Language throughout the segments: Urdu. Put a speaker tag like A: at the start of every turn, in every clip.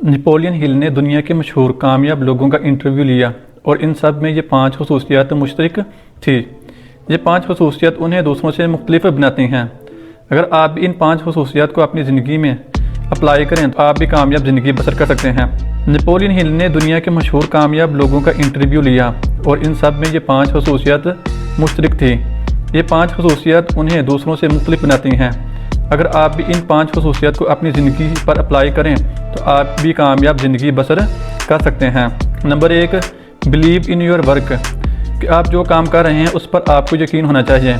A: نیپولین ہل نے دنیا کے مشہور کامیاب لوگوں کا انٹرویو لیا اور ان سب میں یہ 5 خصوصیات مشترک تھی۔ یہ 5 خصوصیات انہیں دوسروں سے مختلف بناتی ہیں۔ اگر آپ بھی ان 5 خصوصیات کو اپنی زندگی میں اپلائی کریں تو آپ بھی کامیاب زندگی بسر کر سکتے ہیں۔ نیپولین ہل نے دنیا کے مشہور کامیاب لوگوں کا انٹرویو لیا اور ان سب میں یہ 5 خصوصیات مشترک تھی۔ یہ 5 خصوصیات انہیں دوسروں سے مختلف بناتی ہیں۔ اگر آپ بھی ان 5 خصوصیات کو اپنی زندگی پر اپلائی کریں تو آپ بھی کامیاب زندگی بسر کر سکتے ہیں۔ Number 1، believe in your work, کہ آپ جو کام کر رہے ہیں اس پر آپ کو یقین ہونا چاہیے۔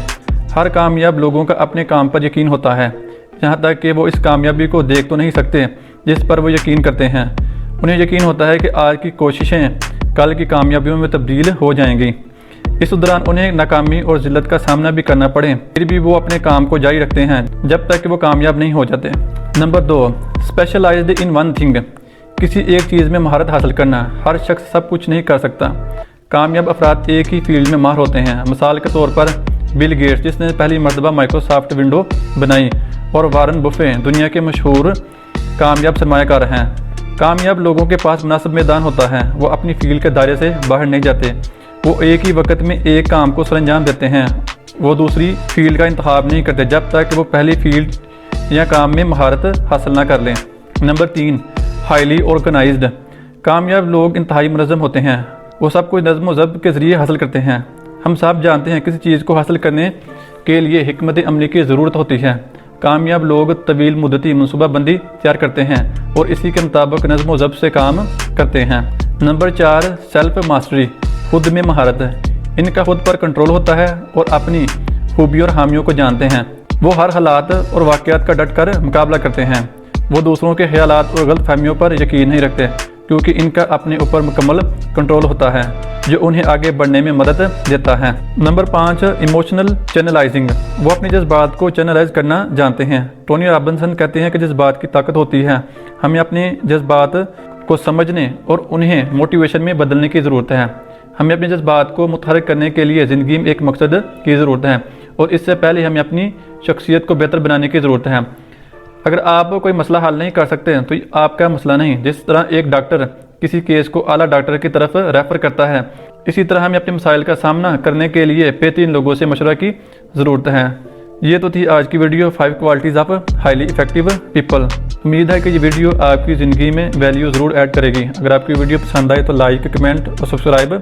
A: ہر کامیاب لوگوں کا اپنے کام پر یقین ہوتا ہے، یہاں تک کہ وہ اس کامیابی کو دیکھ تو نہیں سکتے جس پر وہ یقین کرتے ہیں۔ انہیں یقین ہوتا ہے کہ آج کی کوششیں کل کی کامیابیوں میں تبدیل ہو جائیں گی۔ اس دوران انہیں ناکامی اور ذلت کا سامنا بھی کرنا پڑے، پھر بھی وہ اپنے کام کو جاری رکھتے ہیں جب تک کہ وہ کامیاب نہیں ہو جاتے۔ Number 2، specialized in one thing, کسی ایک چیز میں مہارت حاصل کرنا۔ ہر شخص سب کچھ نہیں کر سکتا۔ کامیاب افراد ایک ہی فیلڈ میں ماہر ہوتے ہیں۔ مثال کے طور پر بل گیٹس، جس نے پہلی مرتبہ مائیکروسافٹ ونڈو بنائی، اور وارن بفے، دنیا کے مشہور کامیاب سرمایہ کار ہیں۔ کامیاب لوگوں کے پاس مناسب میدان ہوتا ہے، وہ اپنی فیلڈ کے دائرے سے باہر نہیں جاتے۔ وہ ایک ہی وقت میں ایک کام کو سر انجام دیتے ہیں۔ وہ دوسری فیلڈ کا انتخاب نہیں کرتے جب تک کہ وہ پہلی فیلڈ یا کام میں مہارت حاصل نہ کر لیں۔ نمبر 3، ہائیلی آرگنائزڈ، کامیاب لوگ انتہائی منظم ہوتے ہیں۔ وہ سب کچھ نظم و ضبط کے ذریعے حاصل کرتے ہیں۔ ہم سب جانتے ہیں کسی چیز کو حاصل کرنے کے لیے حکمت عملی کی ضرورت ہوتی ہے۔ کامیاب لوگ طویل مدتی منصوبہ بندی تیار کرتے ہیں اور اسی کے مطابق نظم و ضبط سے کام کرتے ہیں۔ نمبر 4، سیلف ماسٹری، خود میں مہارت، ان کا خود پر کنٹرول ہوتا ہے اور اپنی خوبیوں اور خامیوں کو جانتے ہیں۔ وہ ہر حالات اور واقعات کا ڈٹ کر مقابلہ کرتے ہیں۔ وہ دوسروں کے خیالات اور غلط فہمیوں پر یقین نہیں رکھتے کیونکہ ان کا اپنے اوپر مکمل کنٹرول ہوتا ہے جو انہیں آگے بڑھنے میں مدد دیتا ہے۔ نمبر 5، ایموشنل چینلائزنگ، وہ اپنے جذبات کو چینلائز کرنا جانتے ہیں۔ ٹونی رابنسن کہتے ہیں کہ جذبات کی طاقت ہوتی ہے، ہمیں اپنے جذبات کو سمجھنے اور انہیں موٹیویشن میں بدلنے کی ضرورت ہے۔ ہمیں اپنے جذبات کو متحرک کرنے کے لیے زندگی میں ایک مقصد کی ضرورت ہے اور اس سے پہلے ہمیں اپنی شخصیت کو بہتر بنانے کی ضرورت ہے۔ اگر آپ کوئی مسئلہ حل نہیں کر سکتے تو یہ آپ کا مسئلہ نہیں۔ جس طرح ایک ڈاکٹر کسی کیس کو اعلیٰ ڈاکٹر کی طرف ریفر کرتا ہے، اسی طرح ہمیں اپنے مسائل کا سامنا کرنے کے لیے بہترین لوگوں سے مشورہ کی ضرورت ہے۔ یہ تو تھی آج کی video 5 qualities of highly effective people. امید ہے کہ یہ ویڈیو آپ کی زندگی میں ویلیو ضرور ایڈ کرے گی۔ اگر آپ کی ویڈیو پسند آئے تو لائک، کمنٹ اور سبسکرائب